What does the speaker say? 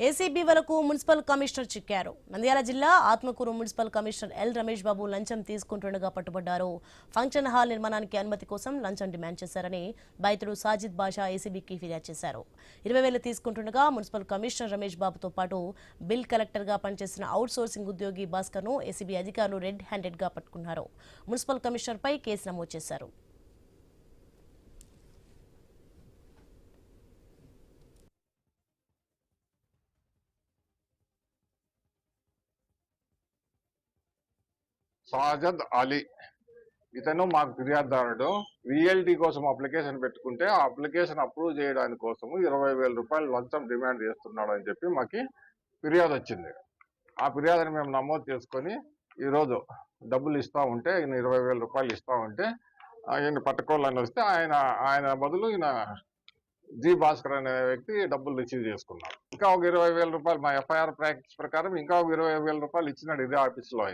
ACB వరకు municipal commissioner చిక్కారు. నంద్యాల జిల్లా Atmakur municipal commissioner L Ramesh Babu లంచం తీసుకుంటుండగా పట్టుబడ్డారు. ఫంక్షన్ హాల్ నిర్మాణానికి అనుమతి కోసం లంచం డిమాండ్ చేశారని బాధితుడు సాజిద్ బాషా ఏసీబీకి ఫిర్యాదు చేశారు. 20,000 తీసుకుంటుండగా మున్సిపల్ కమిషనర్ రమేష్ బాబుతో పాటు బిల్ కలెక్టర్గా పనిచేసిన అవుట్ సోర్సింగ్ ఉద్యోగి భాస్కర్ను ఏసీబీ అధికారులు రెడ్ హ్యాండెడ్గా పట్టుకున్నారు. మున్సిపల్ కమిషనర్పై కేసు నమోదు చేశారు. సాజద్ అలీ ఇతను మాకు ఫిర్యాదుదారుడు. విఎల్టీ కోసం అప్లికేషన్ పెట్టుకుంటే ఆ అప్లికేషన్ అప్రూవ్ చేయడానికి కోసము 20,000 రూపాయలు లంచం డిమాండ్ చేస్తున్నాడు అని చెప్పి మాకు ఫిర్యాదు వచ్చింది. ఆ ఫిర్యాదుని మేము నమోదు చేసుకొని ఈరోజు డబ్బులు ఇస్తా ఉంటే ఈయన 20,000 రూపాయలు ఇస్తా ఉంటే ఈయన పట్టుకోవాలని వస్తే ఆయన బదులు ఈయన జి భాస్కర్ అనే వ్యక్తి డబ్బులు రిసీవ్ చేసుకున్నాడు. ఇంకా ఒక 20,000 రూపాయలు మా ఎఫ్ఐఆర్ ప్రాక్టీస్ ప్రకారం ఇంకా ఒక 20,000 రూపాయలు ఇచ్చినాడు ఇదే ఆఫీస్ లో.